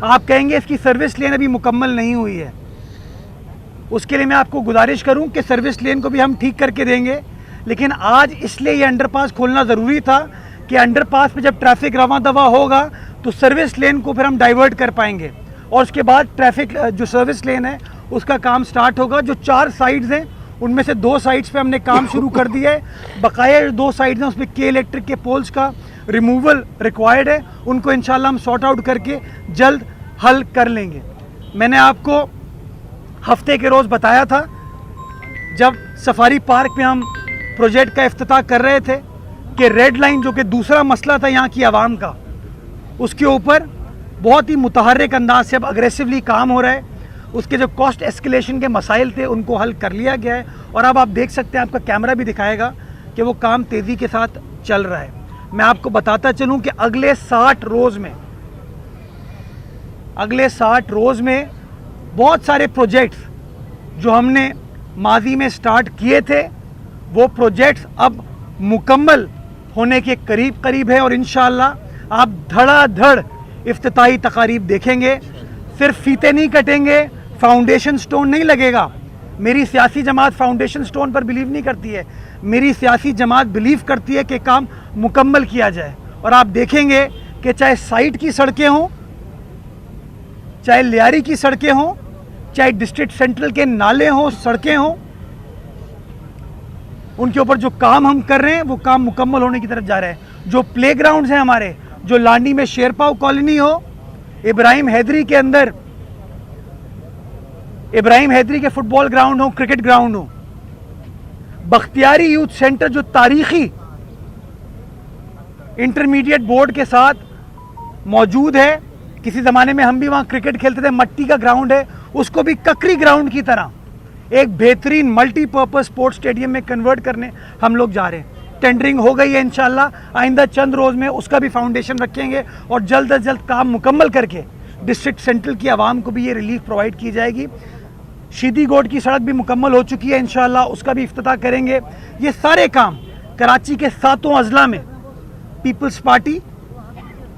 आप कहेंगे इसकी सर्विस लेन अभी मुकम्मल नहीं हुई है, उसके लिए मैं आपको गुजारिश करूं कि सर्विस लेन को भी हम ठीक करके देंगे। लेकिन आज इसलिए ये अंडरपास खोलना ज़रूरी था कि अंडरपास पे जब ट्रैफिक रवा दवा होगा तो सर्विस लेन को फिर हम डाइवर्ट कर पाएंगे और उसके बाद ट्रैफिक जो सर्विस लेन है उसका काम स्टार्ट होगा। जो 4 साइड्स हैं उनमें से 2 साइड्स पे हमने काम शुरू कर दिया है, बकाया 2 साइड्स हैं उसमें के इलेक्ट्रिक के पोल्स का रिमूवल रिक्वायर्ड है, उनको इंशाल्लाह हम सॉर्ट आउट करके जल्द हल कर लेंगे। मैंने आपको हफ्ते के रोज़ बताया था जब सफारी पार्क में हम प्रोजेक्ट का इफ्तिताह कर रहे थे कि रेड लाइन जो कि दूसरा मसला था यहाँ की आवाम का, उसके ऊपर बहुत ही मुतहर्रिक अंदाज से अब अग्रेसिवली काम हो रहा है। उसके जो कॉस्ट एस्केलेशन के मसाइल थे उनको हल कर लिया गया है और अब आप देख सकते हैं, आपका कैमरा भी दिखाएगा कि वो काम तेज़ी के साथ चल रहा है। मैं आपको बताता चलूँ कि अगले 60 रोज़ में बहुत सारे प्रोजेक्ट्स जो हमने माजी में स्टार्ट किए थे वो प्रोजेक्ट्स अब मुकम्मल होने के करीब है और इंशाअल्लाह आप धड़ाधड़ इफ्तिताही तकारीब देखेंगे। सिर्फ फीते नहीं कटेंगे, फाउंडेशन स्टोन नहीं लगेगा। मेरी सियासी जमात फाउंडेशन स्टोन पर बिलीव नहीं करती है, मेरी सियासी जमात बिलीव करती है कि काम मुकम्मल किया जाए। और आप देखेंगे कि चाहे साइट की सड़कें हों, चाहे लियारी की सड़कें हों, चाहे डिस्ट्रिक्ट सेंट्रल के नाले हों, सड़कें हों, उनके ऊपर जो काम हम कर रहे हैं वो काम मुकम्मल होने की तरफ जा रहे हैं। जो प्लेग्राउंड्स हैं हमारे, जो लांडी में शेरपाव कॉलोनी हो, इब्राहिम हैदरी के अंदर इब्राहिम हैदरी के फुटबॉल ग्राउंड हो, क्रिकेट ग्राउंड हो, बख्तियारी यूथ सेंटर जो तारीखी इंटरमीडिएट बोर्ड के साथ मौजूद है, किसी ज़माने में हम भी वहाँ क्रिकेट खेलते थे, मट्टी का ग्राउंड है, उसको भी ककरी ग्राउंड की तरह एक बेहतरीन मल्टीपर्पज़ स्पोर्ट्स स्टेडियम में कन्वर्ट करने हम लोग जा रहे हैं। टेंडरिंग हो गई है, इंशाल्लाह आइंदा चंद रोज़ में उसका भी फाउंडेशन रखेंगे और जल्द अज जल्द काम मुकम्मल करके डिस्ट्रिक्ट सेंट्रल की आवाम को भी ये रिलीफ प्रोवाइड की जाएगी। शीदी गोड की सड़क भी मुकम्मल हो चुकी है, इंशाल्लाह उसका भी इफ्तिताह करेंगे। ये सारे काम कराची के 7 अजला में पीपल्स पार्टी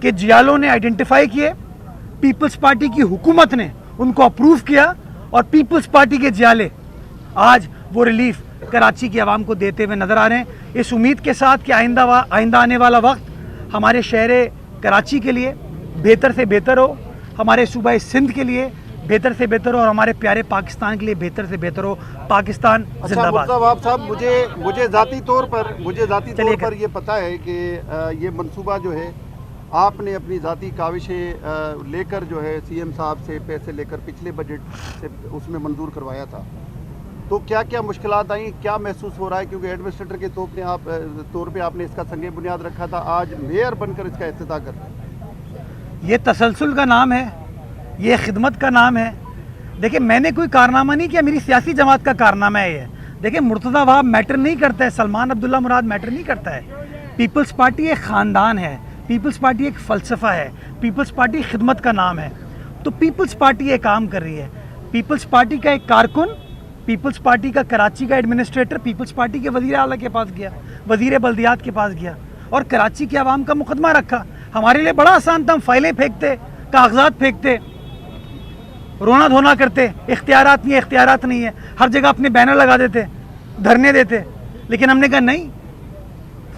के जियालों ने आइडेंटिफाई किए, पीपल्स पार्टी की हुकूमत ने उनको अप्रूव किया और पीपल्स पार्टी के जियाले आज वो रिलीफ कराची की आवाम को देते हुए नज़र आ रहे हैं। इस उम्मीद के साथ कि आइंदा आने वाला वक्त हमारे शहर कराची के लिए बेहतर से बेहतर हो, हमारे सूबा सिंध के लिए बेहतर से बेहतर हो और हमारे प्यारे पाकिस्तान के लिए बेहतर से बेहतर हो। पाकिस्तान जिंदाबाद। मुर्तज़ा साहब, मुझे ज़ाती तौर पर ये पता है कि ये मंसूबा जो है आपने अपनी ज़ाती काविशें लेकर जो है सीएम साहब से पैसे लेकर पिछले बजट से उसमें मंजूर करवाया था, तो क्या क्या मुश्किलात आई, क्या महसूस हो रहा है? क्योंकि एडमिनिस्ट्रेटर के तौर पे आपने इसका संगे बुनियाद रखा था, आज मेयर बनकर इसका इफ्तिताह कर रहे हैं। ये तसलसल का नाम है, ये खिदमत का नाम है। देखिए, मैंने कोई कारनामा नहीं किया, मेरी सियासी जमात का कारनामा है ये। देखिए, मुर्तज़ा वहाब मैटर नहीं करता है, सलमान अब्दुल्ला मुराद मैटर नहीं करता है। पीपल्स पार्टी एक ख़ानदान है, पीपल्स पार्टी एक फ़लसफ़ा है, पीपल्स पार्टी खिदमत का नाम है। तो पीपल्स पार्टी ये काम कर रही है। पीपल्स पार्टी का एक कारकुन, पीपल्स पार्टी का कराची का एडमिनिस्ट्रेटर पीपल्स पार्टी के वज़ीर आला के पास गया, वज़ीर बल्दियात के पास गया और कराची की आवाम का मुकदमा रखा। हमारे लिए बड़ा आसान था, हम फाइलें फेंकते, कागजात फेंकते, रोना धोना करते, इख्तियारात नहीं है, हर जगह अपने बैनर लगा देते, धरने देते। लेकिन हमने कहा नहीं,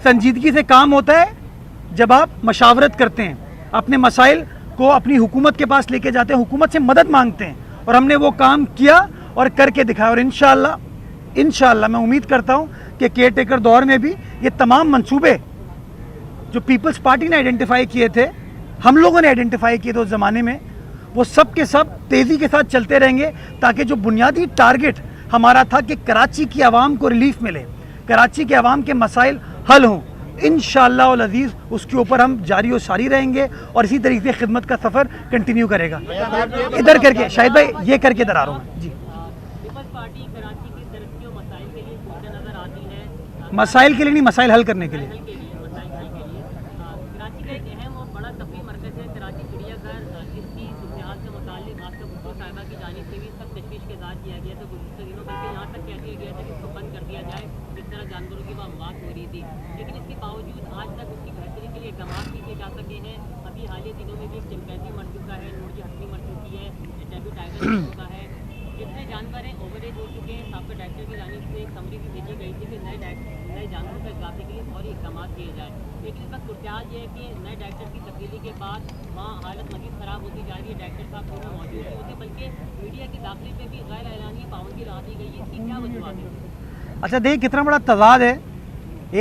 संजीदगी से काम होता है जब आप मशावरत करते हैं, अपने मसाइल को अपनी हुकूमत के पास लेके जाते हैं, हुकूमत से मदद मांगते हैं। और हमने वो काम किया और करके दिखाया। और इंशाअल्लाह मैं उम्मीद करता हूँ कि केयर टेकर दौर में भी ये तमाम मंसूबे जो पीपल्स पार्टी ने आइडेंटिफाई किए थे, हम लोगों ने आइडेंटिफाई किए थे उस ज़माने में, वो सब के सब तेज़ी के साथ चलते रहेंगे ताकि जो बुनियादी टारगेट हमारा था कि कराची की आवाम को रिलीफ मिले, कराची के आवाम के मसाइल हल हों, इंशाअल्लाह अल अज़ीज़ उसके ऊपर हम जारी और सारी रहेंगे और इसी तरीके से खिदमत का सफ़र कंटिन्यू करेगा। इधर करके शाहिद भाई, ये करके इधर आ रहा हूँ जी। मसाइल के लिए नहीं, मसाइल हल करने के लिए। जानवरों की बात हो रही थी, लेकिन इसके बावजूद आज तक उसकी बेहतरी के लिए इक़दाम किए जा सके हैं। अभी हाल ही दिनों में भी एक चिंपैंजी मर चुका है, जानवरों का है, जितने जानवर हैं ओवरएज हो चुके हैं। आपके डायरेक्टर की जानिब से एक समरी भी भेजी गई थी कि नए जानवरों पर इजाफे के लिए और इकदाम किए जाए, लेकिन इस वक्त कुर्ताज ये है कि नए डायरेक्टर की तब्दीली के बाद वहाँ हालत मजीद ख़राब होती जा रही है। डायरेक्टर साहब पूरे मौजूद नहीं होते, बल्कि मीडिया की दाखिले पर भी गैर एलानी पाबंदी लगा दी गई है। इसकी क्या वजूहत है? अच्छा देखिए कितना बड़ा तजाद है।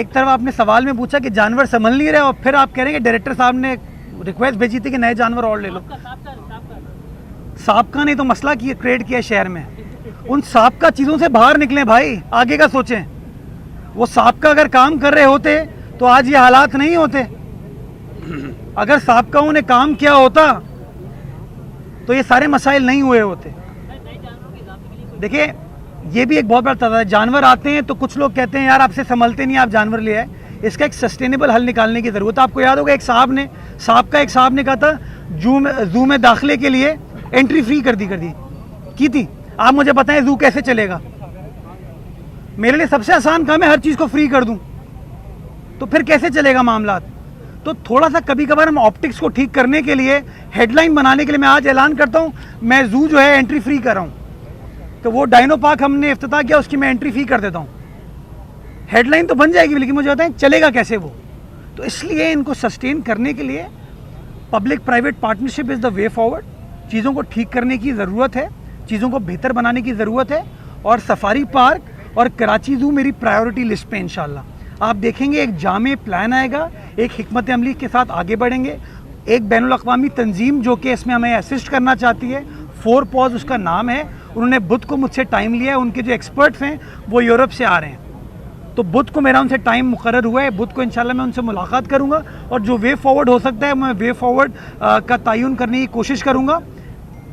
एक तरफ आपने सवाल में पूछा कि जानवर संभल नहीं रहे और फिर आप कह रहे हैं कि डायरेक्टर साहब ने रिक्वेस्ट भेजी थी कि नए जानवर और ले लो। साबका ने तो मसला किया, क्रिएट किया शहर में। उन साबका चीज़ों से बाहर निकलें भाई, आगे का सोचें। वो साबका अगर काम कर रहे होते तो आज ये हालात नहीं होते। अगर साबकाओं ने काम किया होता तो ये सारे मसाइल नहीं हुए होते। देखिए ये भी एक बहुत बड़ा तज़ाद है। जानवर आते हैं तो कुछ लोग कहते हैं यार आपसे संभलते नहीं, आप जानवर ले आए। इसका एक सस्टेनेबल हल निकालने की ज़रूरत है। आपको याद होगा एक साहब ने कहा था जू में दाखिले के लिए एंट्री फ्री कर दी की थी। आप मुझे बताएं जू कैसे चलेगा? मेरे लिए सबसे आसान काम है हर चीज़ को फ्री कर दूं, तो फिर कैसे चलेगा मामला? तो थोड़ा सा कभी कभार हम ऑप्टिक्स को ठीक करने के लिए, हेडलाइन बनाने के लिए मैं आज ऐलान करता हूं मैं जू जो है एंट्री फ्री कर रहा हूं। तो वो डायनो पार्क हमने इफ्तिताह किया, उसकी मैं एंट्री फी कर देता हूँ। हेडलाइन तो बन जाएगी, लेकिन मुझे बताएं चलेगा कैसे वो? तो इसलिए इनको सस्टेन करने के लिए public private partnership is the way forward. चीज़ों को ठीक करने की ज़रूरत है, चीज़ों को बेहतर बनाने की ज़रूरत है। और सफारी पार्क और कराची जू मेरी प्रायोरिटी लिस्ट पे इंशाल्लाह आप देखेंगे एक जामे प्लान आएगा, एक हिकमत अमली के साथ आगे बढ़ेंगे। एक बैनुल अक़वामी तंजीम जो कि इसमें हमें असिस्ट करना चाहती है, 4 पॉज उसका नाम है। उन्होंने बुध को मुझसे टाइम लिया है, उनके जो एक्सपर्ट्स हैं वो यूरोप से आ रहे हैं, तो बुध को मेरा उनसे टाइम मुकर्रर हुआ है। बुध को इंशाल्लाह मैं उनसे मुलाकात करूंगा और जो वे फॉरवर्ड हो सकता है मैं वे फॉरवर्ड का तयन करने की कोशिश करूंगा।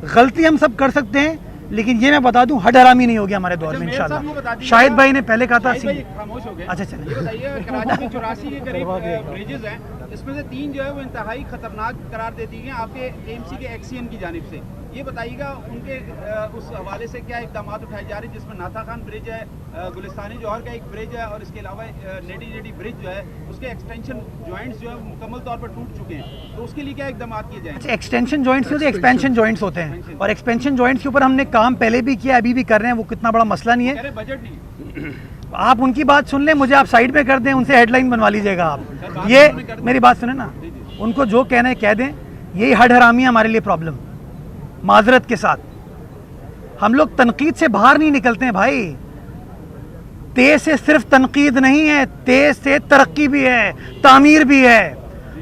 गलती हम सब कर सकते हैं, लेकिन ये मैं बता दूं हड हरामी नहीं होगी हमारे दौर में इंशाल्लाह। शाहिद भाई ने पहले कहा था खामोश हो गए। अच्छा चलिए ये बताइए, कराची में 84 के करीब ब्रिजेस हैं, इसमें से 3 जो है वो इंतहाई खतरनाक करार दे दी गई आपके एमसी के एक्सीएन की जानिब से। ये बताइएगा उनके उस हवाले से क्या इकदाम उठाए जा रहे हैं, जिसमें नाथा खान ब्रिज है, गुलिस्तानी जौहर का एक ब्रिज है, और इसके अलावा नेडी ब्रिज जो है उसके एक्सटेंशन जॉइंट्स जो है मुकम्मल तौर पर टूट चुके हैं, तो उसके लिए क्या इकदाम किए जाएंगे? एक्सटेंशन जॉइंट्स होते हैं, एक्सपेंशन जॉइंट्स होते हैं, और एक्सपेंशन जॉइंट्स के ऊपर हमने काम पहले भी किया, अभी भी कर रहे हैं। वो कितना बड़ा मसला नहीं है, बजट नहीं। आप उनकी बात सुन लें, मुझे आप साइड में कर दें, उनसे हेडलाइन बनवा लीजिएगा आप। ये मेरी बात सुने ना, उनको जो कहना है कह दें। यही हड हरामी है हमारे लिए प्रॉब्लम। माजरत के साथ हम लोग तनकीद से बाहर नहीं निकलते हैं भाई। तेज से सिर्फ तनकीद नहीं है, तेज से तरक्की भी है, तामीर भी है।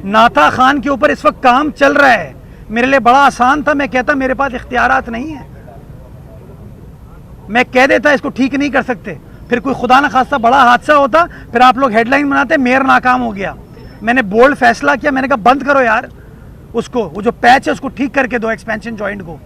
नाथा खान के ऊपर इस वक्त काम चल रहा है। मेरे लिए बड़ा आसान था, मैं कहता मेरे पास इख्तियारात नहीं है, मैं कह देता इसको ठीक नहीं कर सकते, फिर कोई खुदा ना खास्ता बड़ा हादसा होता, फिर आप लोग हेडलाइन बनाते मेयर नाकाम हो गया। मैंने बोल्ड फैसला किया, मैंने कहा बंद करो यार उसको, वो जो पैच है उसको ठीक करके दो एक्सपेंशन जॉइंट को,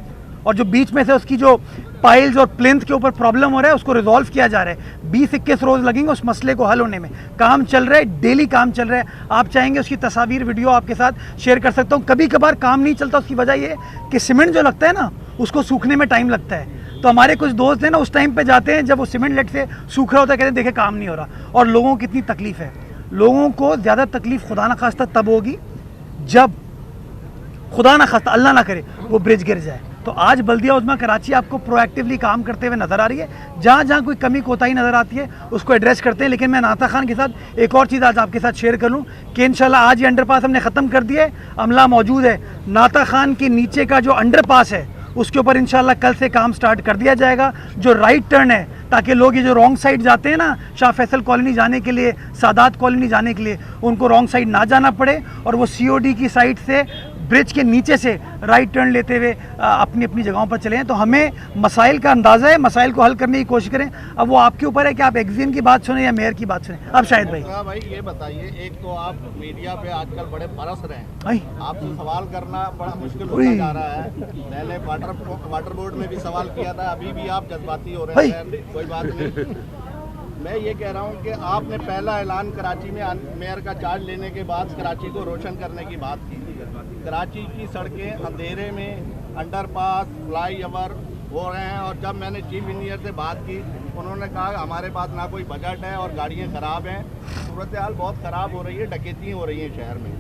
और जो बीच में से उसकी जो पाइल्स और प्लिंथ के ऊपर प्रॉब्लम हो रहा है उसको रिजॉल्व किया जा रहा है। 20-21 रोज लगेंगे उस मसले को हल होने में। काम चल रहा है, डेली काम चल रहा है। आप चाहेंगे उसकी तस्वीर वीडियो आपके साथ शेयर कर सकता हूँ। कभी कभार काम नहीं चलता, उसकी वजह ये कि सीमेंट जो लगता है ना उसको सूखने में टाइम लगता है। तो हमारे कुछ दोस्त हैं ना उस टाइम पे जाते हैं जब वो सीमेंट लेट से सूख रहा होता है, कहते हैं देखे काम नहीं हो रहा। और लोगों को कितनी तकलीफ है। लोगों को ज़्यादा तकलीफ खुदा ना खास्ता तब होगी जब खुदा ना खास्ता अल्लाह ना करे वो ब्रिज गिर जाए। तो आज बल्दिया उज़्मा कराची आपको प्रोएक्टिवली काम करते हुए नज़र आ रही है। जहाँ जहाँ कोई कमी कोताही नज़र आती है उसको एड्रेस करते हैं। लेकिन मैं नाथा खान के साथ एक और चीज़ आज आपके साथ शेयर कर लूँ कि इंशाल्लाह आज ये अंडरपास हमने ख़त्म कर दिया है, अमला मौजूद है। नाथा खान के नीचे का जो अंडरपास है उसके ऊपर इंशाल्लाह कल से काम स्टार्ट कर दिया जाएगा। जो राइट टर्न है, ताकि लोग ये जो रॉन्ग साइड जाते हैं ना शाह फैसल कॉलोनी जाने के लिए, सादात कॉलोनी जाने के लिए, उनको रॉन्ग साइड ना जाना पड़े और वो COD की साइड से ब्रिज के नीचे से राइट टर्न लेते हुए अपनी अपनी जगहों पर चले हैं। तो हमें मसाइल का अंदाज़ा है, मसाइल को हल करने की कोशिश करें। अब वो आपके ऊपर है कि आप एक्सियन की बात सुने या मेयर की बात सुने। अब शायद भाई ये बताइए, एक तो आप मीडिया पे आजकल बड़े बरस रहे हैं, आपसे सवाल करना बड़ा मुश्किल होता जा रहा है। पहले वाटर बोर्ड में भी सवाल किया था, अभी भी आप जज्बाती हो रहे हैं, कोई बात नहीं। मैं ये कह रहा हूँ कि आपने पहला ऐलान कराची में मेयर का चार्ज लेने के बाद कराची को रोशन करने की बात की। कराची की सड़कें अंधेरे में, अंडरपास, फ्लाईओवर हो रहे हैं, और जब मैंने चीफ इंजीनियर से बात की उन्होंने कहा हमारे पास ना कोई बजट है और गाड़ियाँ ख़राब हैं। सूरत हाल बहुत ख़राब हो रही है, डकैती हो रही है शहर में।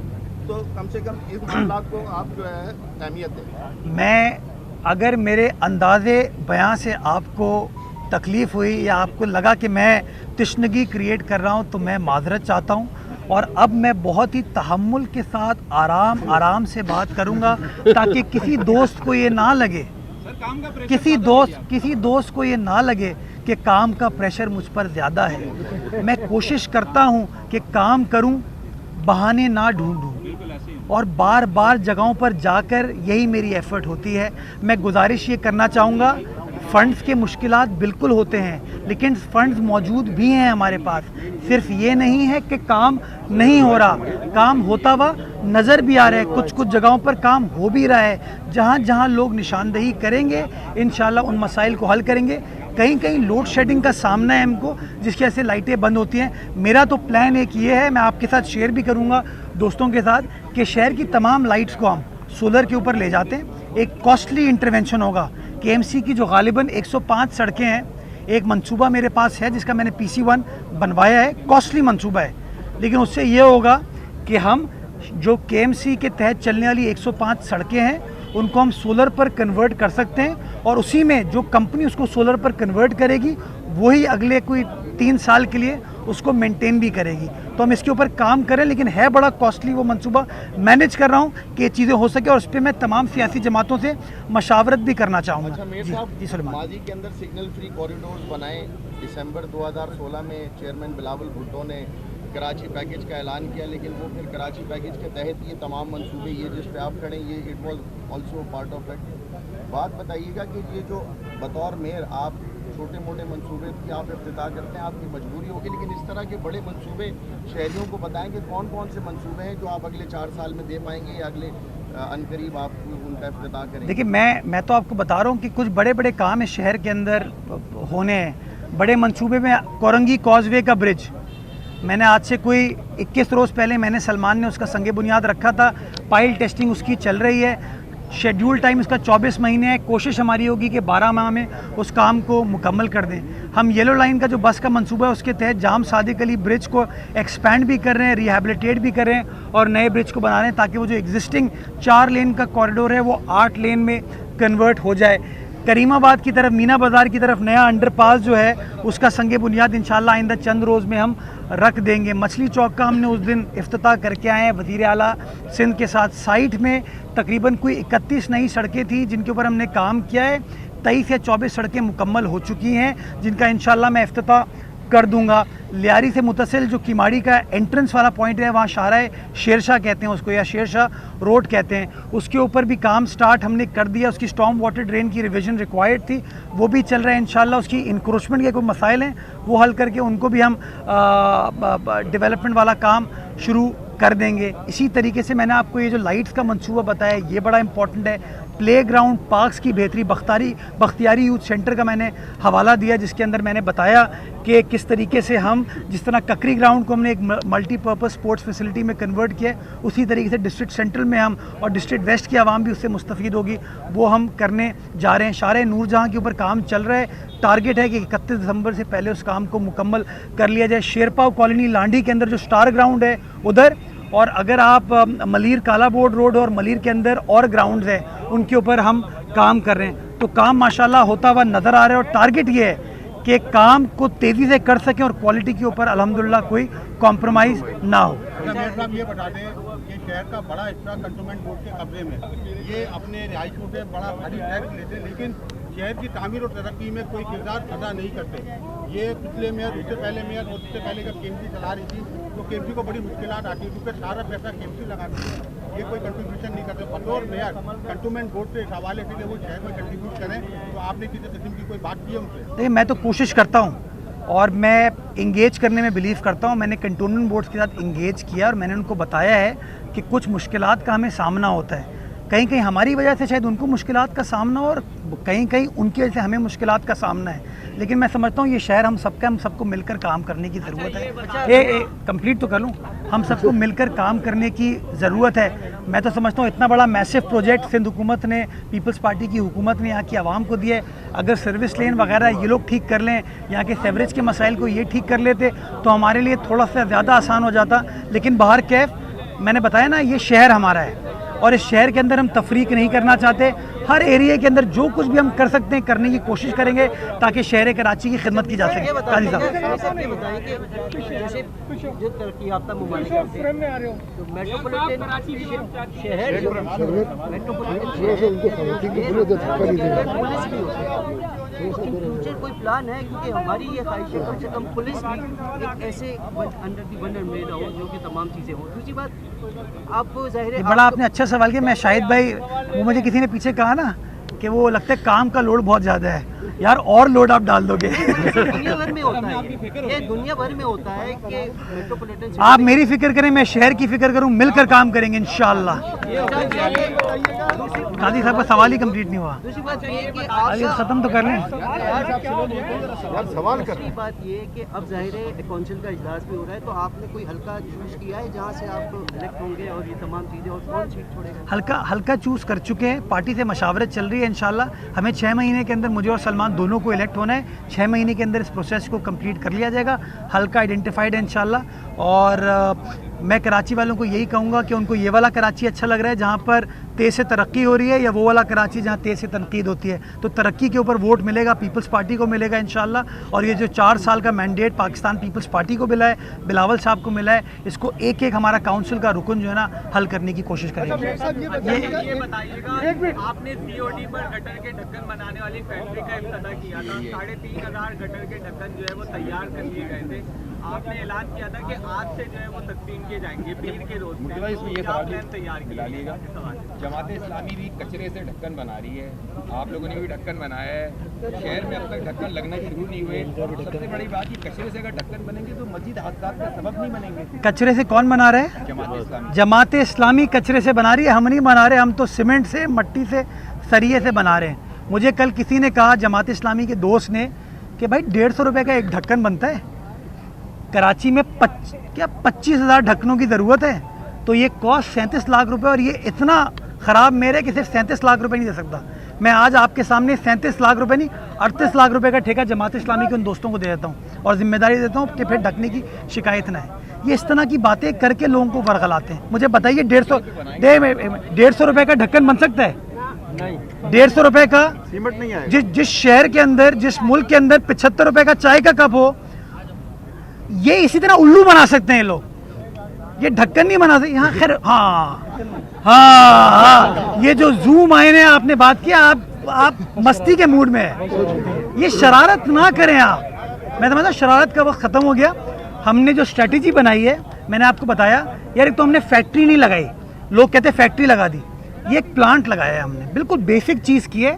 तो कम से कम इस मामला को आप जो है अहमियत दें। मैं अगर मेरे अंदाज़े बयां से आपको तकलीफ़ हुई या आपको लगा कि मैं तिश्नगी क्रिएट कर रहा हूं, तो मैं माजरत चाहता हूं। और अब मैं बहुत ही तहम्मुल के साथ आराम से बात करूंगा, ताकि किसी दोस्त को ये ना लगे, किसी दोस्त को ये ना लगे कि काम का प्रेशर मुझ पर ज़्यादा है। मैं कोशिश करता हूं कि काम करूं, बहाने ना ढूंढूं, और बार बार जगहों पर जाकर यही मेरी एफ़र्ट होती है। मैं गुजारिश ये करना चाहूँगा, फ़ंड्स के मुश्किलात बिल्कुल होते हैं, लेकिन फ़ंड्स मौजूद भी हैं हमारे पास। सिर्फ ये नहीं है कि काम नहीं हो रहा, काम होता हुआ नज़र भी आ रहा है, कुछ जगहों पर काम हो भी रहा है। जहाँ जहाँ लोग निशानदही करेंगे, इंशाल्लाह उन मसाइल को हल करेंगे। कहीं लोड शेडिंग का सामना है हमको, जिसकी वजह से लाइटें बंद होती हैं। मेरा तो प्लान एक ये है, मैं आपके साथ शेयर भी करूँगा दोस्तों के साथ, कि शहर की तमाम लाइट्स को हम सोलर के ऊपर ले जाते हैं। एक कॉस्टली इंटरवेंशन होगा। केएमसी की जो गालिबन 105 सड़कें हैं, एक मंसूबा मेरे पास है जिसका मैंने PC1 बनवाया है, कॉस्टली मंसूबा है, लेकिन उससे ये होगा कि हम जो केएमसी के तहत चलने वाली 105 सड़कें हैं उनको हम सोलर पर कन्वर्ट कर सकते हैं, और उसी में जो कंपनी उसको सोलर पर कन्वर्ट करेगी वही अगले कोई 3 साल के लिए उसको मेंटेन भी करेगी। तो हम इसके ऊपर काम करें, लेकिन है बड़ा कॉस्टली वो मंसूबा। मैनेज कर रहा हूँ कि ये चीज़ें हो सके, और उस पर मैं तमाम सियासी जमातों से मशावरत भी करना चाहूँगा। अच्छा मीर साहब, माजी के अंदर सिग्नल फ्री कॉरिडोर्स बनाए। दिसंबर 2016 में चेयरमैन बिलावल भुट्टो ने कराची पैकेज का ऐलान किया, लेकिन वो फिर कराची पैकेज के तहत ये तमाम मंसूबे, ये जिस पे आप खड़े, ये it was also part of it. बात बताइएगा कि ये जो बतौर मेयर आप छोटे मोटे मंसूबे की आप इफ्तिताह करते हैं, आपकी मजबूरी होगी, लेकिन इस तरह के बड़े मंसूबे शहरियों को बताएंगे कौन कौन से मंसूबे हैं जो आप अगले 4 साल में दे पाएंगे या अगले अनकरीब आप उनका इफ्तिताह करेंगे? देखिए, मैं तो आपको बता रहा हूँ कि कुछ बड़े बड़े काम इस शहर के अंदर होने हैं। बड़े मंसूबे में कोरंगी कॉजवे का ब्रिज, मैंने आज से कोई 21 रोज़ पहले मैंने सलमान ने उसका संगे बुनियाद रखा था। पाइल टेस्टिंग उसकी चल रही है, शेड्यूल टाइम इसका 24 महीने है। कोशिश हमारी होगी कि 12 माह में उस काम को मुकम्मल कर दें। हम येलो लाइन का जो बस का मंसूबा है उसके तहत जाम सादिक अली ब्रिज को एक्सपैंड भी कर रहे हैं, रिहैबिलिटेट भी कर रहे हैं, और नए ब्रिज को बना रहे हैं, ताकि वो जो एग्जिस्टिंग 4 लेन का कॉरिडोर है वो 8 लेन में कन्वर्ट हो जाए। करीमाबाद की तरफ, मीना बाज़ार की तरफ नया अंडरपास जो है उसका संगे बुनियाद इंशाल्लाह आइंदा चंद रोज़ में हम रख देंगे। मछली चौक का हमने उस दिन इफ्तिताह करके आए हैं वज़ीर आला सिंध के साथ। साइट में तकरीबन कोई 31 नई सड़कें थी जिनके ऊपर हमने काम किया है। 23 या 24 सड़कें मुकम्मल हो चुकी हैं, जिनका इंशाल्लाह मैं इफ्तिताह कर दूंगा। लियारी से मुतसिल जो किमाड़ी का एंट्रेंस वाला पॉइंट है, वहाँ शाहराए शेरशाह कहते हैं उसको, या शेरशाह रोड कहते हैं, उसके ऊपर भी काम स्टार्ट हमने कर दिया। उसकी स्टॉर्म वाटर ड्रेन की रिवीजन रिक्वायर्ड थी, वो भी चल रहा है इंशाल्लाह। उसकी इंक्रोचमेंट के कोई मसाइल हैं वो हल करके उनको भी हम डेवलपमेंट वाला काम शुरू कर देंगे। इसी तरीके से मैंने आपको ये जो लाइट्स का मंसूबा बताया, ये बड़ा इंपॉर्टेंट है। प्लेग्राउंड पार्क्स की बेहतरी, बख्तियारी यूथ सेंटर का मैंने हवाला दिया, जिसके अंदर मैंने बताया कि किस तरीके से हम, जिस तरह ककरी ग्राउंड को हमने एक मल्टीपर्पज़ स्पोर्ट्स फैसिलिटी में कन्वर्ट किया, उसी तरीके से डिस्ट्रिक्ट सेंट्रल में हम, और डिस्ट्रिक्ट वेस्ट की आवाम भी उससे मुस्तफ़ीद होगी, वो हम करने जा रहे हैं। शारे नूरजहाँ के ऊपर काम चल रहा है। टारगेट है कि 31 दिसंबर से पहले उस काम को मुकम्मल कर लिया जाए। शेरपाव कॉलोनी लांडी के अंदर जो स्टार ग्राउंड है उधर, और अगर आप मलीर काला बोर्ड रोड और मलीर के अंदर और ग्राउंड्स हैं उनके ऊपर हम काम कर रहे हैं। तो काम माशाल्लाह होता हुआ नज़र आ रहा है, और टारगेट ये है कि काम को तेज़ी से कर सकें और क्वालिटी के ऊपर अल्हम्दुलिल्लाह कोई कॉम्प्रोमाइज़ ना हो। साहब ये बता दें कि शहर का बड़ा हिस्सा कंटोनमेंट बोर्ड के कब्जे में, ये अपने रिहायशियों से बड़ा भारी टैक्स लेते हैं, लेकिन शहर की तामीर और तरक्की में कोई किरदार अदा नहीं करते। ये पिछले मेयर, उससे पहले मेयर और उससे पहले जब केएमसी चला रही थी तो केएमसी को बड़ी मुश्किलात आती है, क्योंकि सारा पैसा केएमसी लगाती है, ये कोई कंट्रीब्यूशन नहीं करते। बतौर मेयर कंटोनमेंट बोर्ड से इस हवाले से कि वो शहर में कंट्रीब्यूट करें, तो आपने किसी किस्म की कोई बात की है उनसे? देखिए, मैं तो कोशिश करता हूँ और मैं इंगेज करने में बिलीव करता हूँ। मैंने कंटोनमेंट बोर्ड्स के साथ इंगेज किया और मैंने उनको बताया है कि कुछ मुश्किलात का हमें सामना होता है। कहीं कहीं हमारी वजह से शायद उनको मुश्किलात का सामना हो, और कहीं कहीं उनकी वजह से हमें मुश्किलात का सामना है। लेकिन मैं समझता हूँ ये शहर हम सबको मिलकर काम करने की ज़रूरत है। कंप्लीट तो कर लूँ। हम सबको मिलकर काम करने की ज़रूरत है। मैं तो समझता हूँ इतना बड़ा मैसिव प्रोजेक्ट सिंध हुकूमत ने, पीपल्स पार्टी की हुकूमत ने यहाँ की आवाम को दिया है। अगर सर्विस लेन वगैरह ये लोग ठीक कर लें, यहाँ के सेवरेज के मसाइल को ये ठीक कर लेते तो हमारे लिए थोड़ा सा ज़्यादा आसान हो जाता। लेकिन बाहर कैफ, मैंने बताया ना, ये शहर हमारा है और इस शहर के अंदर हम तफरीक नहीं करना चाहते। हर एरिया के अंदर जो कुछ भी हम कर सकते हैं करने की कोशिश करेंगे ताकि शहर कराची की खिदमत की जा सके। काजी साहब ये बताइए कि जैसे जो तरक्की याफ्ता ममालिक होते हैं तो मेट्रोपॉलिटन शहर जो उसके फ्यूचर कोई प्लान है? क्योंकि हमारी ये ख्वाहिश है कम से कम पुलिस भी एक ऐसे अंडर दी वन अम्ब्रेला हो जो कि तमाम चीज़ें हों। दूसरी बात आप ज़ाहिर है बड़ा आपने अच्छा सवाल किया। मैं शाहिद भाई, वो मुझे किसी ने पीछे कहा ना कि वो लगता है काम का लोड बहुत ज़्यादा है। यार और लोड आप डाल दोगे। दुनिया भर में होता है, ये दुनिया भर में होता है कि मेट्रोपॉलिटन आप मेरी फिक्र करें, मैं शहर की फिक्र करूं, मिलकर काम करेंगे इंशाल्लाह। काजी साहब का सवाल ही कंप्लीट नहीं हुआ। दूसरी बात ये है कि अभी खत्म तो कर लें। सवाल कर। दूसरी बात ये है कि अब जाहिर है काउंसिल का इजलास भी हो रहा है, तो आपने कोई हल्का चूज किया है जहाँ से आप इलेक्ट होंगे और ये तमाम चीज़ें, और कौन सीट छोड़ेगा? हल्का चूज़ कर चुके हैं, पार्टी से मशावरत चल रही है। इंशाल्लाह हमें 6 महीने के अंदर मुझे और सलमान दोनों को इलेक्ट होना है। 6 महीने के अंदर इस प्रोसेस को कंप्लीट कर लिया जाएगा। हल्का आइडेंटिफाइड है इंशाल्लाह। और मैं कराची वालों को यही कहूँगा कि उनको ये वाला कराची अच्छा लग रहा है जहाँ पर तेज़ से तरक्की हो रही है, या वो वाला कराची जहाँ तेज़ से तनकीद होती है। तो तरक्की के ऊपर वोट मिलेगा, पीपल्स पार्टी को मिलेगा इंशाल्लाह। और ये जो 4 साल का मैंडेट पाकिस्तान पीपल्स पार्टी को मिला है, बिलावल साहब को मिला है, इसको एक एक हमारा काउंसिल का रुकन जो है ना हल करने की कोशिश करेंगे। ये बताइएगा, आपने सीओडी पर गटर के ढक्कन बनाने वाली फैक्ट्री का इफ्तिताह किया था। 3,500 गटर के ढक्कन जो है वो तैयार कर लिए गए थे। आपने ऐलान किया था कि आज से जो है वो तकसीम किए जाएंगे पीर के रोज में। क्या प्लान तैयार किया? जमात इस्लामी भी कचरे से ढक्कन बना रही है, आप लोगों ने भी ढक्कन बनाया है। शहर में अब तक ढक्कन लगना शुरू नहीं हुए। सबसे बड़ी बात कि कचरे से अगर ढक्कन बनेंगे तो मजीद हादसा का सबब नहीं बनेंगे। कचरे से कौन बना रहे हैं? जमात इस्लामी। जमात इस्लामी कचरे से बना रही है, हम नहीं बना रहे। हम तो सीमेंट से, मट्टी से, सरिये से बना रहे हैं। मुझे कल किसी ने कहा, जमात इस्लामी के दोस्त ने, कि भाई 150 रुपये का एक ढक्कन बनता है, कराची में 25,000 ढक्कनों की ज़रूरत है, तो ये कॉस्ट 37 लाख रुपए, और ये इतना ख़राब मेरे कि सिर्फ 37 लाख रुपए नहीं दे सकता। मैं आज आपके सामने 37 लाख रुपए नहीं 38 लाख रुपए का ठेका जमात इस्लामी के उन दोस्तों को दे देता हूँ, और जिम्मेदारी देता हूँ कि फिर ढकने की शिकायत ना है। ये इस तरह की बातें करके लोगों को वर्गलाते हैं। मुझे बताइए 150 रुपये का ढक्कन बन सकता है? नहीं। 150 रुपये का सीमेंट नहीं आएगा। जिस शहर के अंदर, जिस मुल्क के अंदर 75 रुपये का चाय का कप हो, ये इसी तरह उल्लू बना सकते हैं लोग, ये ढक्कन नहीं बना सकते यहाँ। खैर हाँ, ये जो जूम आए ने आपने बात किया, आप मस्ती के मूड में है, ये शरारत ना करें आप। मैं समझता हूँ शरारत का वक्त ख़त्म हो गया। हमने जो स्ट्रेटजी बनाई है, मैंने आपको बताया यार, एक तो हमने फैक्ट्री नहीं लगाई, लोग कहते फैक्ट्री लगा दी, ये एक प्लांट लगाया है हमने। बिल्कुल बेसिक चीज़ की है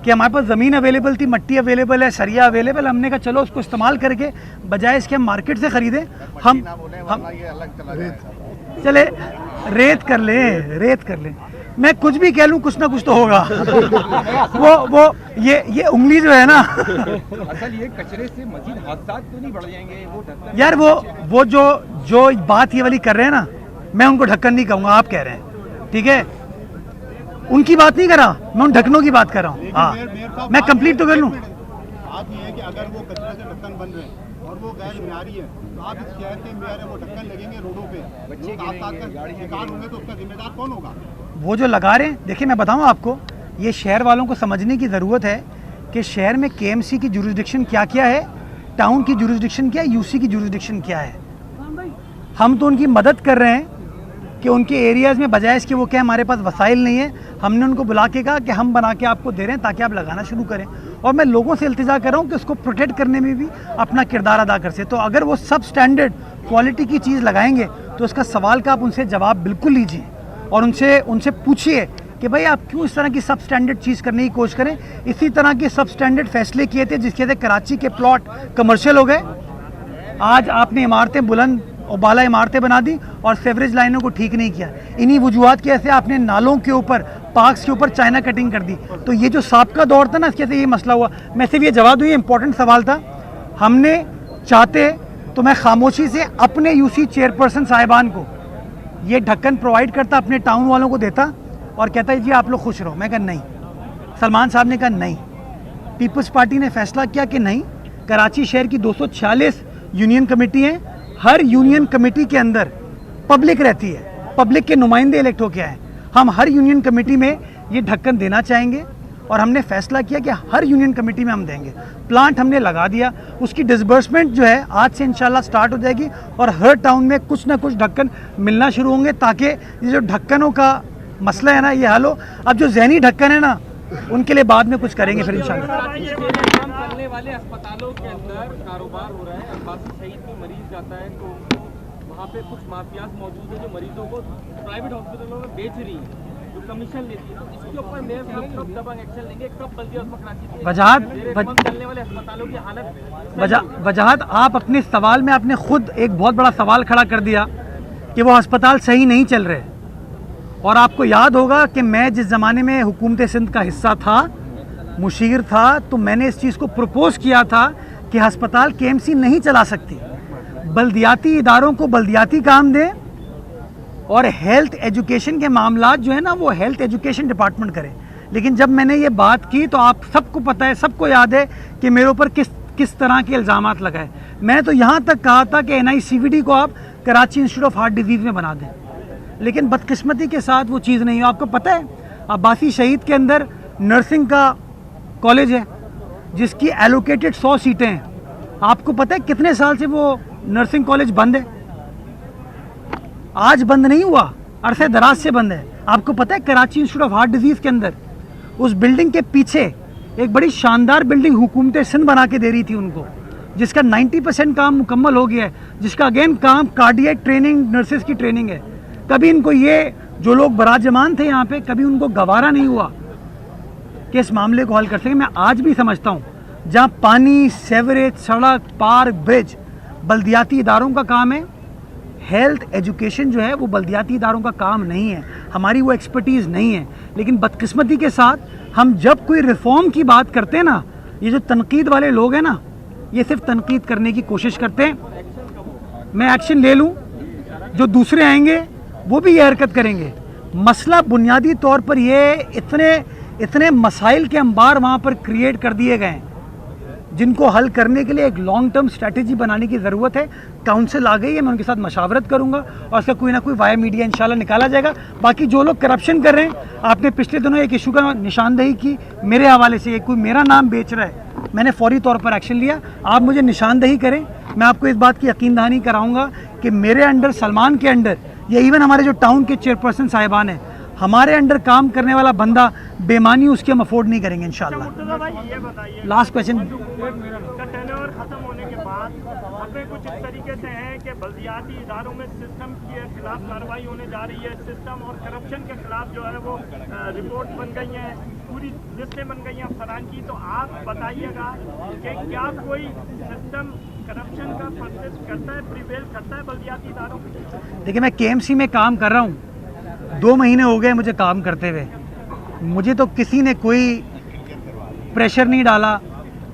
कि हमारे पास ज़मीन अवेलेबल थी, मट्टी अवेलेबल है, सरिया अवेलेबल, हमने कहा चलो उसको इस्तेमाल करके बजाय इसके हम मार्केट से ख़रीदें, हम चले रेत कर लें। मैं कुछ भी कह लूँ, कुछ ना कुछ तो होगा। वो ये उंगली जो है ना, असल ये कचरे से मजीद हादसा तो नहीं बढ़ जाएंगे वो ढक्कन? यार वो जो बात ये वाली कर रहे हैं ना, मैं उनको ढक्कन नहीं कहूँगा, आप कह रहे हैं, ठीक है? उनकी बात नहीं कर रहा मैं, उन ढक्कनों की बात कर रहा हूँ। हाँ, मैं कंप्लीट तो कर लूँ। बात ये है कि अगर वो कचरे से ढक्कन बन रहे हैं और वो गैर मियारी है, तो आप इस शहर के मेयर है, वो ढक्कन लगेंगे रोडों पे, बच्चे का शिकार होंगे, तो उसका जिम्मेदार कौन होगा? वो जो लगा रहे हैं, देखिए मैं बताऊँ आपको, ये शहर वालों को समझने की ज़रूरत है कि शहर में KMC की जुरिस्डिक्शन क्या क्या है, टाउन की जुरिस्डिक्शन क्या है, UC की जुरिस्डिक्शन क्या है। हम तो उनकी मदद कर रहे हैं कि उनके एरियाज़ में, बजाय इसके वो क्या हमारे पास वसाइल नहीं है, हमने उनको बुला के कहा कि हम बना के आपको दे रहे हैं ताकि आप लगाना शुरू करें। और मैं लोगों से इल्तिजा कर रहा हूँ कि उसको प्रोटेक्ट करने में भी अपना किरदार अदा कर सके। तो अगर वो सब स्टैंडर्ड क्वालिटी की चीज़ लगाएंगे तो उसका सवाल का आप उनसे जवाब बिल्कुल लीजिए, और उनसे पूछिए कि भाई आप क्यों इस तरह की सब स्टैंडर्ड चीज़ करने की कोशिश करें। इसी तरह के सब स्टैंडर्ड फैसले किए थे जिसके वजह कराची के प्लॉट कमर्शियल हो गए। आज आपने इमारतें बुलंद और बाला इमारतें बना दी और सेवरेज लाइनों को ठीक नहीं किया। इन्हीं वजूहात की वजह से आपने नालों के ऊपर, पार्क्स के ऊपर चाइना कटिंग कर दी। तो ये जो साबका दौर था ना, इसके से ये मसला हुआ। मैं सिर्फ ये जवाब दूँ, ये इंपॉर्टेंट सवाल था। हमने चाहते तो मैं खामोशी से अपने UC चेयरपर्सन साहिबान को ये ढक्कन प्रोवाइड करता, अपने टाउन वालों को देता और कहता है जी आप लोग खुश रहो। मैं कहा नहीं। सलमान साहब ने कहा नहीं। पीपल्स पार्टी ने फैसला किया कि नहीं, कराची शहर की 246 यूनियन कमेटी हैं, हर यूनियन कमेटी के अंदर पब्लिक रहती है, पब्लिक के नुमाइंदे इलेक्ट होके आए। हम हर यूनियन कमेटी में ये ढक्कन देना चाहेंगे और हमने फैसला किया कि हर यूनियन कमेटी में हम देंगे। प्लांट हमने लगा दिया, उसकी डिसबर्समेंट जो है आज से इंशाल्लाह स्टार्ट हो जाएगी और हर टाउन में कुछ ना कुछ ढक्कन मिलना शुरू होंगे ताकि ये जो ढक्कनों का मसला है ना ये हल हो। अब जो जहनी ढक्कन है ना उनके लिए बाद में कुछ करेंगे फिर इंशाल्लाह। काम करने वाले अस्पतालों के अंदर कारोबार हो रहा है, अब्बासी शहीद में मरीज जाता है तो वहाँ पे कुछ माफियाज मौजूद है जो मरीजों को प्राइवेट हॉस्पिटलों में बेच रही है, जो कमीशन लेती है। तो इसके ऊपर मेयर साहब कब दबंग एक्शन लेंगे, कब बल्दिया वजाहत चलने वाले अस्पतालों की हालत वजाहत आप अपने सवाल में आपने खुद एक बहुत बड़ा सवाल खड़ा कर दिया कि वो अस्पताल सही नहीं चल रहे। और आपको याद होगा कि मैं जिस ज़माने में हुकूमत सिंध का हिस्सा था, मुशीर था, तो मैंने इस चीज़ को प्रपोज़ किया था कि अस्पताल केएमसी नहीं चला सकती, बल्दियाती इदारों को बल्दियाती काम दें और हेल्थ एजुकेशन के मामलात जो है ना वो हेल्थ एजुकेशन डिपार्टमेंट करे। लेकिन जब मैंने ये बात की तो आप सबको पता है, सबको याद है कि मेरे ऊपर किस तरह के इल्ज़ामात लगाए। मैं तो यहाँ तक कहा था कि NICVD को आप Karachi institute of heart disease में बना दें, लेकिन बदकिस्मती के साथ वो चीज़ नहीं है। आपको पता है अब्बासी शहीद के अंदर नर्सिंग का कॉलेज है जिसकी एलोकेटेड 100 सीटें हैं। आपको पता है कितने साल से वो नर्सिंग कॉलेज बंद है? आज बंद नहीं हुआ, अरसे दराज से बंद है। आपको पता है Karachi institute of heart disease के अंदर उस बिल्डिंग के पीछे एक बड़ी शानदार बिल्डिंग हुकूमत सिंध बना के दे रही थी उनको, जिसका 90% काम मुकम्मल हो गया है, जिसका अगेन काम कार्डियक ट्रेनिंग नर्सेज की ट्रेनिंग है। कभी इनको ये जो लोग बराजमान थे यहाँ पे कभी उनको गवारा नहीं हुआ कि इस मामले को हल कर सके। मैं आज भी समझता हूँ जहाँ पानी, सेवरेज, सड़क, पार्क, ब्रिज बल्दियाती इदारों का काम है, हेल्थ एजुकेशन जो है वो बल्दियाती इदारों का काम नहीं है, हमारी वो एक्सपर्टीज़ नहीं है। लेकिन बदकिस्मती के साथ हम जब कोई रिफॉर्म की बात करते हैं ना, ये जो तनकीद वाले लोग हैं ना ये सिर्फ तनकीद करने की कोशिश करते हैं। मैं एक्शन ले लूँ, जो दूसरे आएंगे वो भी ये हरकत करेंगे। मसला बुनियादी तौर पर ये इतने मसाइल के अंबार वहाँ पर क्रिएट कर दिए गए हैं जिनको हल करने के लिए एक लॉन्ग टर्म स्ट्रैटेजी बनाने की ज़रूरत है। काउंसिल आ गई है, मैं उनके साथ मशावरत करूंगा और उसका कोई ना कोई वाया मीडिया इंशाल्लाह निकाला जाएगा। बाकी जो लोग करप्शन कर रहे हैं, आपने पिछले दिनों एक इशू का निशानदेही की मेरे हवाले से, कोई मेरा नाम बेच रहा है, मैंने फौरी तौर पर एक्शन लिया। आप मुझे निशानदेही करें, मैं आपको इस बात की यकीन दहानी कराऊंगा कि मेरे अंडर, सलमान के अंडर, या इवन हमारे जो टाउन के चेयरपर्सन साहिबान हैं, हमारे अंडर काम करने वाला बंदा बेमानी उसकी हम अफोर्ड नहीं करेंगे इंशाल्लाह। Last question. टेन्योर खत्म होने के बाद अपने कुछ इस तरीके से हैं कि बल्दियाती इदारों में सिस्टम के खिलाफ कार्रवाई होने जा रही है, सिस्टम और करप्शन के खिलाफ जो है वो रिपोर्ट बन गई हैं, पूरी लिस्टें बन गई हैं अफसरान की। तो आप बताइएगा कि क्या कोई सिस्टम करप्शन का परसिस्ट करता है, प्रिवेल करता है बल्दियाती इदारों में? देखिए, मैं KMC में काम कर रहा हूँ, 2 महीने हो गए मुझे काम करते हुए। मुझे तो किसी ने कोई प्रेशर नहीं डाला,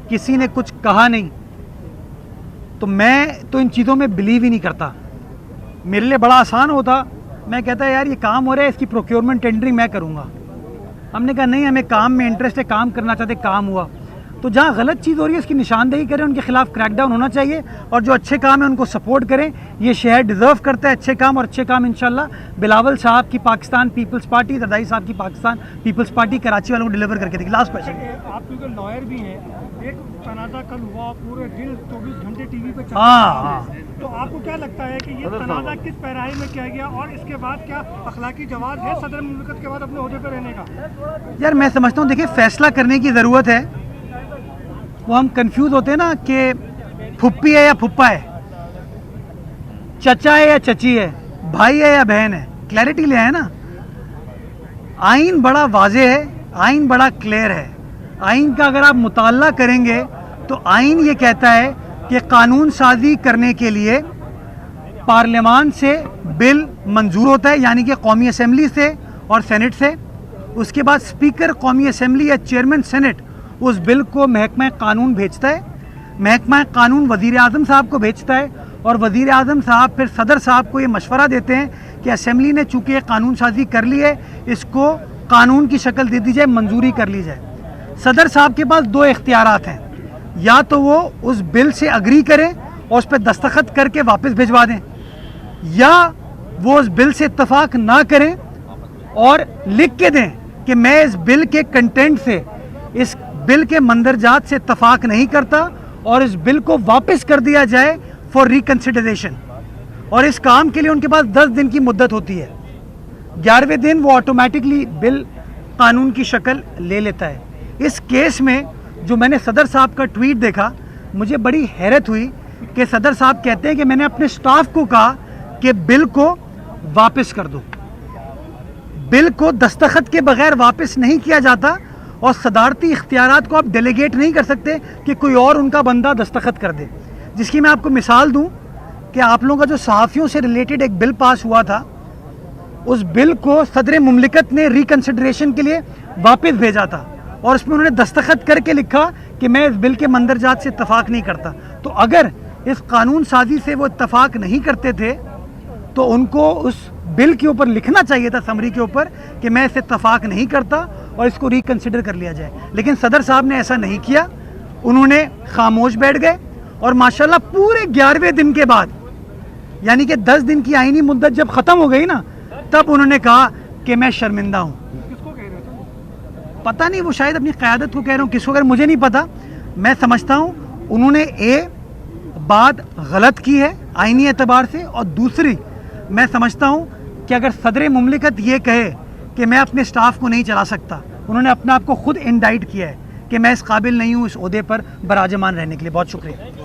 किसी ने कुछ कहा नहीं, तो मैं तो इन चीज़ों में बिलीव ही नहीं करता। मेरे लिए बड़ा आसान होता, मैं कहता यार ये काम हो रहा है, इसकी प्रोक्योरमेंट टेंडरिंग मैं करूँगा। हमने कहा नहीं, हमें काम में इंटरेस्ट है, काम करना चाहते, काम हुआ। तो जहाँ गलत चीज़ हो रही है उसकी निशानदेही करें, उनके खिलाफ क्रैकडाउन होना चाहिए और जो अच्छे काम है उनको सपोर्ट करें। ये शहर डिज़र्व करता है अच्छे काम, और अच्छे काम इंशाल्लाह बिलावल साहब की पाकिस्तान पीपल्स पार्टी, जरदारी साहब की पाकिस्तान पीपल्स पार्टी कराची वालों को डिलीवर करके देगी। Last question. आप क्योंकि लॉयर भी हैं, एक तनाज़ा कल हुआ, पूरे दिन 24 घंटे टीवी पे चल हाँ, तो आपको क्या लगता है कि ये तनाज़ा किस पैराई में किया गया और इसके बाद क्या अखलाकी जवाब है सदर मुमलिकत के बाद अपने ओहदे पर रहने का? यार मैं समझता हूँ, देखिए फैसला करने की ज़रूरत है। वो हम कंफ्यूज होते हैं ना कि फुप्पी है या फुप्पा है, चचा है या चची है, भाई है या बहन है, क्लैरिटी ले आए ना। आइन बड़ा वाज़ेह है, आइन बड़ा क्लियर है। आइन का अगर आप मुताला करेंगे तो आइन ये कहता है कि कानून साजी करने के लिए पार्लियामान से बिल मंजूर होता है, यानी कि कौमी असम्बली से और सेनेट से। उसके बाद स्पीकर कौमी असम्बली या चेयरमैन सेनेट उस बिल को महकमा कानून भेजता है, महकमा कानून वज़ीर आज़म साहब को भेजता है और वज़ीर आज़म साहब फिर सदर साहब को ये मशवरा देते हैं कि असम्बली ने चूँकि कानून साजी कर ली है, इसको कानून की शक्ल दे दी जाए, मंजूरी कर ली जाए। सदर साहब के पास 2 इख्तियारात हैं, या तो वो उस बिल से अग्री करें और उस पर दस्तखत करके वापस भिजवा दें, या वो उस बिल से इत्तफाक ना करें और लिख के दें कि मैं इस बिल के कंटेंट से, इस बिल के मंदरजात से इत्तफाक नहीं करता और इस बिल को वापस कर दिया जाए फॉर रिकंसिडरेशन। और इस काम के लिए उनके पास 10 दिन की मुद्दत होती है। 11वें दिन वो ऑटोमेटिकली बिल कानून की शक्ल ले लेता है। इस केस में जो मैंने सदर साहब का ट्वीट देखा, मुझे बड़ी हैरत हुई कि सदर साहब कहते हैं कि मैंने अपने स्टाफ को कहा कि बिल को वापस कर दो। बिल को दस्तखत के बगैर वापस नहीं किया जाता और सदारती इख्तियारात को आप डेलीगेट नहीं कर सकते कि कोई और उनका बंदा दस्तखत कर दे। जिसकी मैं आपको मिसाल दूं कि आप लोगों का जो सहाफ़ियों से रिलेटेड एक बिल पास हुआ था, उस बिल को सदर मुमलिकत ने रिकंसिडरेशन के लिए वापस भेजा था और उसमें उन्होंने दस्तखत करके लिखा कि मैं इस बिल के मंदरजात से इत्तफाक नहीं करता। तो अगर इस कानून साजी से वो इत्तफाक नहीं करते थे तो उनको उस बिल के ऊपर लिखना चाहिए था, समरी के ऊपर, कि मैं इससे इत्तफाक नहीं करता और इसको रिकंसिडर कर लिया जाए। लेकिन सदर साहब ने ऐसा नहीं किया, उन्होंने खामोश बैठ गए और माशाल्लाह पूरे 11वें दिन के बाद, यानी कि 10 दिन की आईनी मुद्दत जब ख़त्म हो गई ना, तब उन्होंने कहा कि मैं शर्मिंदा हूँ। पता नहीं, वो शायद अपनी क़यादत को कह रहा हूँ, किसको कह रहा हूँ मुझे नहीं पता। मैं समझता हूँ उन्होंने बात गलत की है आईनी एतबार से, और दूसरी मैं समझता हूँ कि अगर सदर मुमलिकत ये कहे कि मैं अपने स्टाफ को नहीं चला सकता, उन्होंने अपने आप को खुद इंडाइट किया है कि मैं इस काबिल नहीं हूँ इस ओहदे पर बराजमान रहने के लिए। बहुत शुक्रिया।